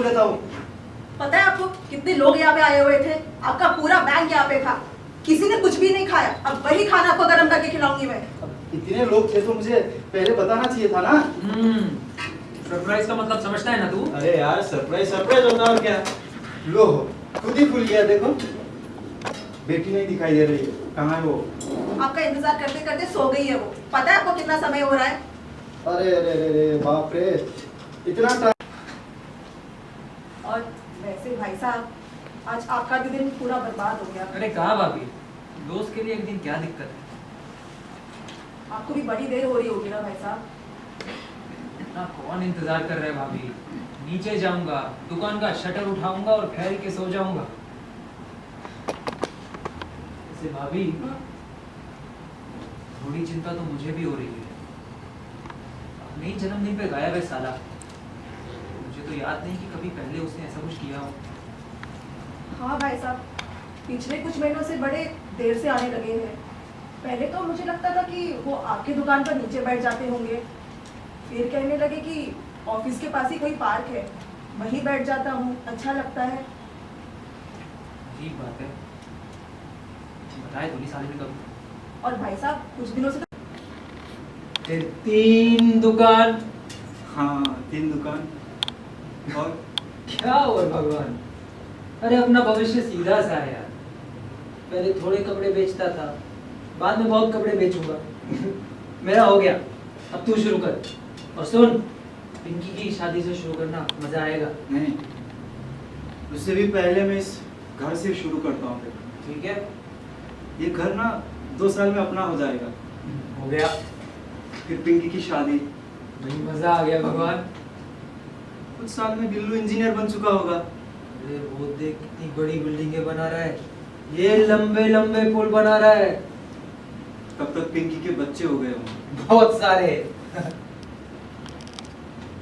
देता हूँ। पता है आपको कितने लोग यहाँ पे आए हुए थे? आपका पूरा बैंक यहाँ पे था, किसी ने कुछ भी नहीं खाया। अब वही खाना आपको गर्म करके खिलाऊंगी मैं। इतने लोग थे तो मुझे पहले बताना चाहिए था ना। सरप्राइज का मतलब समझता है ना तू? अरे यार सरप्राइज सरप्राइज होता और क्या। लो खुद ही खुल गया, देखो बेटी नहीं दिखाई दे रही है, कहाँ है वो? आपका इंतजार करते करते सो गई है वो। पता है आपको कितना समय हो रहा है? अरे अरे अरे अरे बाप रे, इतना टाइम। और वैसे भाई साहब, आज आपका भी दिन पूरा बर्बाद हो गया। अरे कहा भाभी, दोस्त के लिए एक दिन क्या दिक्कत है? आपको भी बड़ी देर हो रही होगी ना भाई साहब। इतना कौन इंतजार कर रहा है भाभी? नीचे जाऊंगा, दुकान का शटर उठाऊंगा और फैल के सो जाऊंगा। वैसे भाभी, थोड़ी चिंता तो मुझे भी हो रही है। अपने ही जन्मदिन पे गायब है साला। मुझे तो याद नहीं कि कभी पहले उसने ऐसा कुछ किया हो। हाँ भाई साहब, पिछले कुछ महीनों से बड़े देर से आने लगे हैं। पहले तो मुझे लगता था कि वो आपकी दुकान पर नीचे बैठ जाते होंगे, फिर कहने लगे कि ऑफिस के पास ही कोई पार्क है, वहीं बैठ जाता हूँ, अच्छा लगता है। अजीब बात है, बताए तो नहीं साले ने कभी। और भाई साहब कुछ दिनों से फिर 3 दुकान। हाँ 3 दुकान। और क्या और भगवान, अरे अपना भविष्य सीधा सा है यार। पहले थोड़े कपड़े बेचता था, बाद में बहुत कपड़े बेचूंगा। मेरा हो गया, अब तू शुरू कर। और सुन, पिंकी की शादी से शुरू करना, मजा आएगा। नहीं, उससे भी पहले मैं इस घर से शुरू करता हूँ। ठीक है, ये घर ना 2 साल में अपना हो जाएगा। हो गया। फिर पिंकी की शादी, भाई मजा आ गया भगवान। कुछ साल में बिल्लू इंजीनियर बन चुका होगा। अरे वो देख कितनी बड़ी बिल्डिंगें बना रहा है, ये लंबे लंबे पुल बना रहा है। तब तक पिंकी के बच्चे हो गए होंगे, बहुत सारे।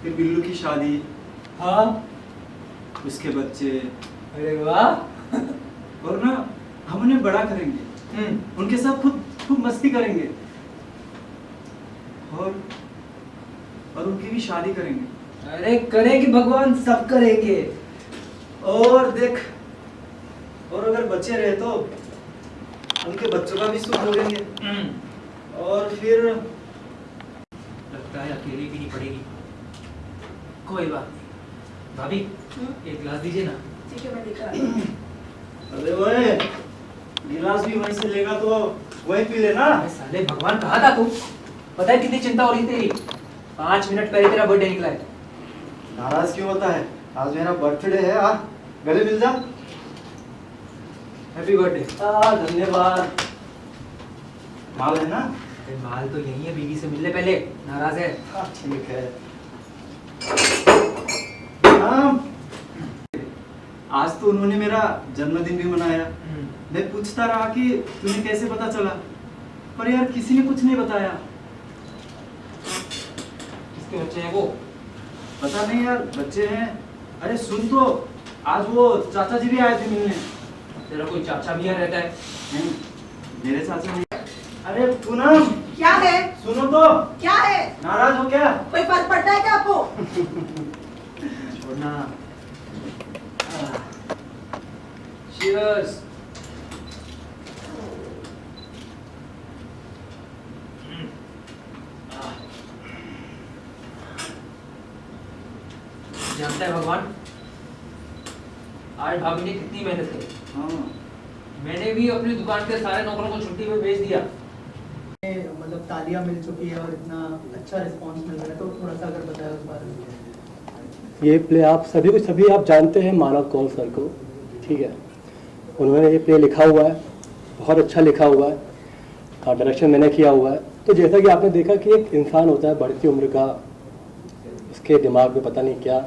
फिर बिल्लू की शादी, हाँ, उसके बच्चे, अरे वाह। और ना हम उन्हें बड़ा करेंगे, उनके साथ खूब खूब मस्ती करेंगे, और उनकी भी शादी करेंगे। अरे करेंगे भगवान, सब करेंगे। और देख, और अगर बच्चे रहे तो उनके बच्चों का भी सुख लोगे। और फिर लगता है अकेली भी नहीं पड़ेगी। कोई बात नहीं भाभी, एक गिलास दीजिए ना। ठीक है मैं लेकर आती हूँ। अरे ओए, गिलास भी वहीं से लेगा तो वहीं पी लेना। अरे साले भगवान, कहाँ था तू? पता है कितनी चिंता हो रही तेरी? 5 मिनट पहले तेरा बर्थडे निकला है। नाराज क्यों होता है? आज मेरा बर्थडे है, आ गले मिल जा। Happy birthday. धन्यवाद। माल है ना? अरे माल तो यही है, बीवी से मिलने पहले। नाराज है? ठीक है। हाँ, आज तो उन्होंने मेरा जन्मदिन भी मनाया। मैं पूछता रहा कि तुम्हें कैसे पता चला, पर यार किसी ने कुछ नहीं बताया। किसके बच्चे हैं वो? पता नहीं यार, बच्चे हैं। अरे सुन तो, आज वो चाचा जी भी आए थे मिलने। तेरा कोई चाचा भी यहाँ रहता है? नहीं, मेरे चाचा नहीं। अरे पूनम, क्या है? सुनो तो। क्या है? नाराज हो क्या? कोई फर्क पड़ता है क्या आपको? छोड़ना। Cheers. जानता है भगवान, आज भाभी ने कितनी मेहनत करी। हाँ। मैंने भी अपनी दुकान के सारे नौकरों को छुट्टी पे भेज दिया। मतलब तालियां मिल चुकी है और इतना अच्छा रिस्पांस मिल रहा है, तो थोड़ा सा अगर बताया उस बारे में। ये प्ले आप सभी आप जानते हैं मानव कौल सर को, ठीक है। उन्होंने ये प्ले लिखा हुआ है, बहुत अच्छा लिखा हुआ है, और डायरेक्शन मैंने किया हुआ है। तो जैसा कि आपने देखा कि एक इंसान होता है बढ़ती उम्र का, उसके दिमाग में पता नहीं क्या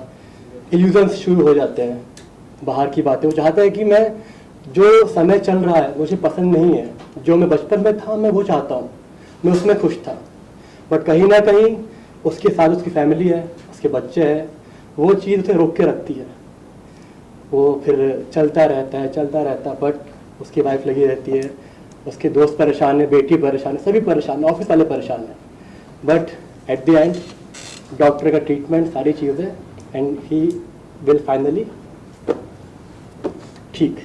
इल्यूजन्स शुरू हो जाते हैं, बाहर की बातें। वो चाहता है कि मैं जो समय चल रहा है मुझे पसंद नहीं है, जो मैं बचपन में था मैं वो चाहता हूँ, मैं उसमें खुश था। बट कहीं ना कहीं उसके साथ उसकी फैमिली है, उसके बच्चे हैं, वो चीज़ उसे रोक के रखती है। वो फिर चलता रहता है, बट उसकी वाइफ लगी रहती है, उसके दोस्त परेशान है, बेटी परेशान है, सभी परेशान है, ऑफिस वाले परेशान हैं। But at the end doctor का ट्रीटमेंट, सारी चीज़ें, एंड ही विल फाइनली ठीक।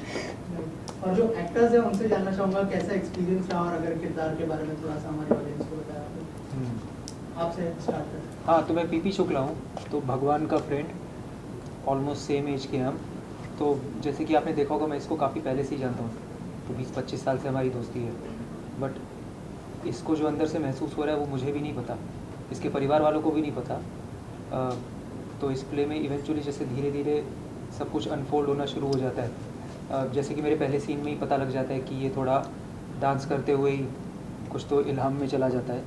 और जो एक्टर्स हैं उनसे जानना चाहूँगा कैसा एक्सपीरियंस रहा, और अगर किरदार के बारे में थोड़ा सा हमारे ऑडियंस को बताया तो। आपसे स्टार्ट करें। हाँ, तो मैं पीपी शुक्ला हूँ, तो भगवान का फ्रेंड, ऑलमोस्ट सेम एज के हम। तो जैसे कि आपने देखा होगा, मैं इसको काफ़ी पहले से ही जानता हूँ, तो 20-25 साल से हमारी दोस्ती है। बट इसको जो अंदर से महसूस हो रहा है वो मुझे भी नहीं पता, इसके परिवार वालों को भी नहीं पता। तो इस प्ले में इवेंचुअली जैसे धीरे धीरे सब कुछ अनफोल्ड होना शुरू हो जाता है। जैसे कि मेरे पहले सीन में ही पता लग जाता है कि ये थोड़ा डांस करते हुए ही कुछ तो इल्हाम में चला जाता है।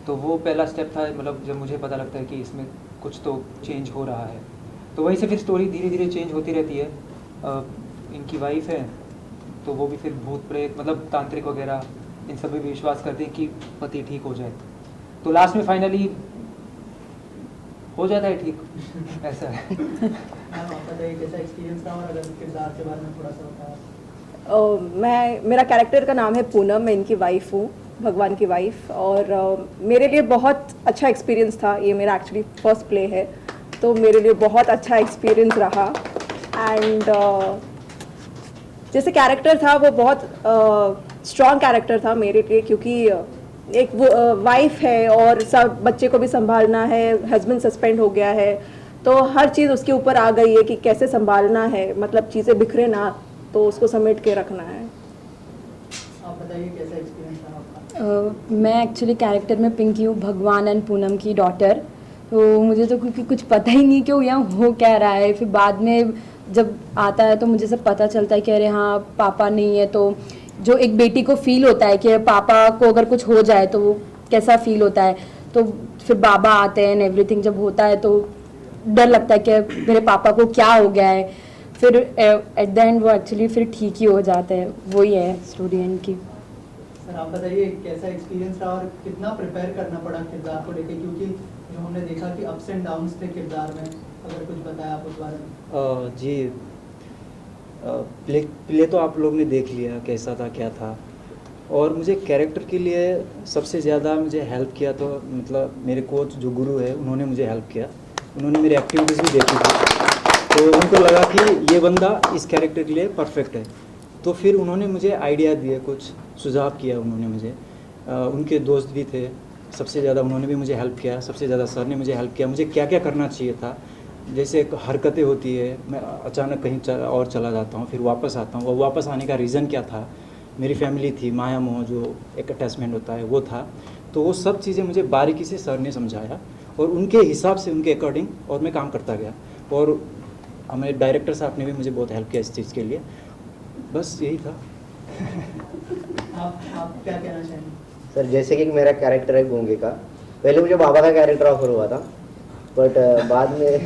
तो वो पहला स्टेप था, मतलब जब मुझे पता लगता है कि इसमें कुछ तो चेंज हो रहा है। तो वहीं से फिर स्टोरी धीरे धीरे चेंज होती रहती है। इनकी वाइफ है, तो वो भी फिर भूत प्रेत, मतलब तांत्रिक वगैरह इन सब में भी विश्वास करते हैं कि पति ठीक हो जाए। तो लास्ट में फाइनली हो जाता है ठीक, ऐसा है। मैम आप बताइए कैसा एक्सपीरियंस रहा, और अगर किरदार के बारे में थोड़ा सा बताया। मेरा कैरेक्टर का नाम है पूनम, मैं इनकी वाइफ हूँ, भगवान की वाइफ। और मेरे लिए बहुत अच्छा एक्सपीरियंस था, ये मेरा एक्चुअली फर्स्ट प्ले है, तो मेरे लिए बहुत अच्छा एक्सपीरियंस रहा। एंड जैसे कैरेक्टर था वो बहुत स्ट्रॉन्ग कैरेक्टर था मेरे लिए, क्योंकि एक वाइफ है और सब बच्चे को भी संभालना है, हस्बैंड सस्पेंड हो गया है, तो हर चीज़ उसके ऊपर आ गई है कि कैसे संभालना है, मतलब चीज़ें बिखरे ना, तो उसको समेट के रखना है। आप बताइए कैसा एक्सपीरियंस रहा आपका। मैं एक्चुअली कैरेक्टर में पिंकी हूँ, भगवान एंड पूनम की डॉटर। तो मुझे तो क्योंकि कुछ पता ही नहीं कि यहाँ हो क्या रहा है। फिर बाद में जब आता है तो मुझे सब पता चलता है कि अरे हाँ पापा नहीं है। तो जो एक बेटी को फील होता है कि पापा को अगर कुछ हो जाए तो वो कैसा फील होता है, तो फिर बाबा आते हैं, एवरीथिंग जब होता है तो डर लगता है कि मेरे पापा को क्या हो गया है। फिर एट द एंड वो एक्चुअली फिर ठीक ही हो जाते हैं। वही है स्टोरी एंड की। सर आप बताइए कैसा एक्सपीरियंस रहा, और कितना प्रिपेयर करना पड़ा किरदार को लेके, क्योंकि जो हमने देखा कि अप्स एंड डाउन्स थे किरदार में, अगर कुछ बताया आप उस बारे में। जी, प्ले तो आप लोग ने देख लिया कैसा था क्या था। और मुझे कैरेक्टर के लिए सबसे ज़्यादा मुझे हेल्प किया तो मतलब मेरे कोच जो गुरु है उन्होंने मुझे हेल्प किया। उन्होंने मेरी एक्टिविटीज़ भी देखी थी, तो उनको लगा कि ये बंदा इस कैरेक्टर के लिए परफेक्ट है। तो फिर उन्होंने मुझे आइडिया दिए, कुछ सुझाव किया उन्होंने मुझे। उनके दोस्त भी थे, सबसे ज़्यादा उन्होंने भी मुझे हेल्प किया, सबसे ज़्यादा सर ने मुझे हेल्प किया। मुझे क्या क्या करना चाहिए था, जैसे एक हरकतें होती है, मैं अचानक कहीं और चला जाता हूँ फिर वापस आता हूँ, वो वापस आने का रीज़न क्या था, मेरी फैमिली थी, माया मोह जो एक अटैचमेंट होता है वो था। तो वो सब चीज़ें मुझे बारीकी से सर ने समझाया और उनके हिसाब से, उनके अकॉर्डिंग और मैं काम करता गया। और हमारे डायरेक्टर साहब ने भी मुझे बहुत हेल्प किया इस चीज़ के लिए। बस यही था। आप क्या कहना चाहेंगे। सर जैसे कि मेरा कैरेक्टर है गूंगे का, पहले मुझे बाबा का कैरेक्टर ऑफर हुआ था, बट बाद में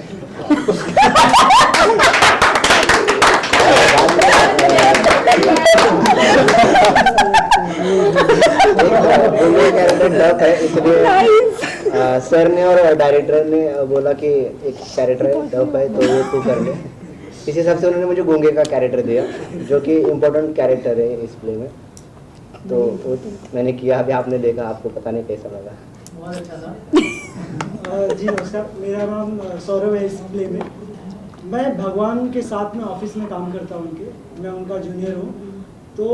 गूंगे कैरेक्टर टफ है, इसलिए सर ने और डायरेक्टर ने बोला कि एक कैरेक्टर है टफ है तो ये तू कर ले। इस हिसाब से उन्होंने मुझे गूंगे का कैरेक्टर दिया, जो कि इम्पोर्टेंट कैरेक्टर है इस प्ले में। तो वो मैंने किया, अभी आपने देखा, आपको पता नहीं कैसा लगा। बहुत अच्छा था। जी नमस्कार, मेरा नाम सौरभ है। इस प्ले में मैं भगवान के साथ में ऑफिस में काम करता हूँ उनके, मैं उनका जूनियर हूँ। तो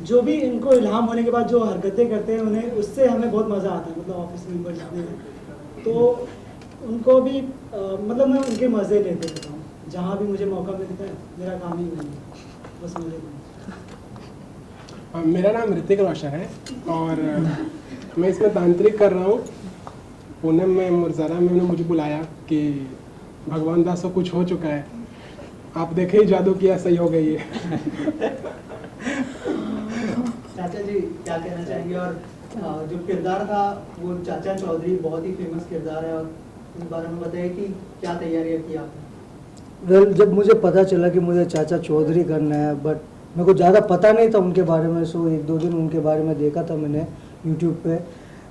जो भी इनको इल्हाम होने के बाद जो हरकतें करते हैं उन्हें, उससे हमें बहुत मज़ा आता है, मतलब ऑफिस मेंबर जितने हैं तो उनको भी मतलब मैं उनके मज़े लेते रहता हूँ। जहाँ भी मुझे मौका मिलता है, मेरा काम ही नहीं है, बस मज़े लेना। मेरा नाम ऋतिक रोशन है और मैं इसमें तांत्रिक कर रहा हूँ। पूनम में मुरज़रा में मुझे बुलाया कि भगवान दास को कुछ हो चुका है, आप देखे ही जादू किया, सही हो गई है। चाचा जी क्या कहना चाहेंगे। और जो किरदार था वो चाचा चौधरी, बहुत ही फेमस किरदार है, और इस बारे में बताइए कि क्या तैयारियाँ की आपने। वेल जब मुझे पता चला कि मुझे चाचा चौधरी करना है, बट मेरे को ज़्यादा पता नहीं था उनके बारे में, सो एक दो दिन उनके बारे में देखा था मैंने यूट्यूब पे।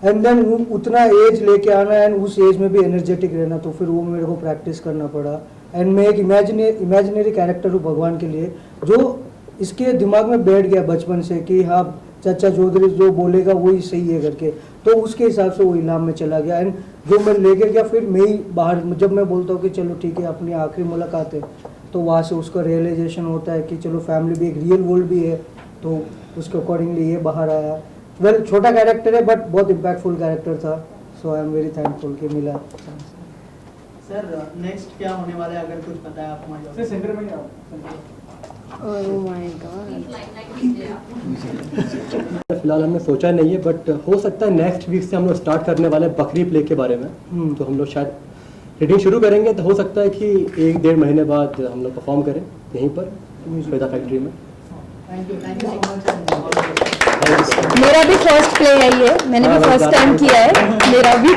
एंड देन उतना एज लेके आना एंड उस एज में भी एनर्जेटिक रहना, तो फिर वो मेरे को प्रैक्टिस करना पड़ा। एंड मैं एक इमेजिनरी कैरेक्टर हूँ भगवान के लिए, जो इसके दिमाग में बैठ गया बचपन से कि हाँ चाचा चौधरी जो बोलेगा वही सही है करके, तो उसके हिसाब से वो इल्हाम में चला गया। एंड जो मैं लेके गया फिर मैं ही बाहर, जब मैं बोलता हूँ कि चलो ठीक है अपनी आखिरी मुलाकात है, तो वहाँ से उसका रियलाइजेशन होता है कि चलो फैमिली भी एक रियल वर्ल्ड भी है, तो उसके अकॉर्डिंगली ये बाहर आया। वेल छोटा कैरेक्टर है बट बहुत इम्पैक्टफुल कैरेक्टर था, सो आई एम वेरी थैंकफुल कि मिला। सर नेक्स्ट क्या होने वाला है, अगर कुछ पता है आप हमारे सर सेंटर में आओ। Oh my God. फिलहाल हमने सोचा नहीं है, बट हो सकता है नेक्स्ट वीक से हम लोग स्टार्ट करने वाले हैं बकरी प्ले के बारे में। तो हम लोग शायद रीडिंग शुरू करेंगे, तो हो सकता है कि 1-1.5 महीने बाद हम लोग परफॉर्म करें यहीं पर श्वेता फैक्ट्री में। Thank you so much. मेरा भी फर्स्ट प्ले है ये, मैंने भी फर्स्ट टाइम किया है, मेरा भी।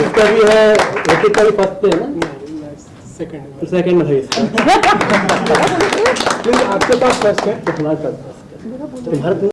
इसका भी है, ऋतिक का भी फर्स्ट प्ले है ना, सेकंड में है इसका। आपके पास फर्स्ट है, तुम्हारे पास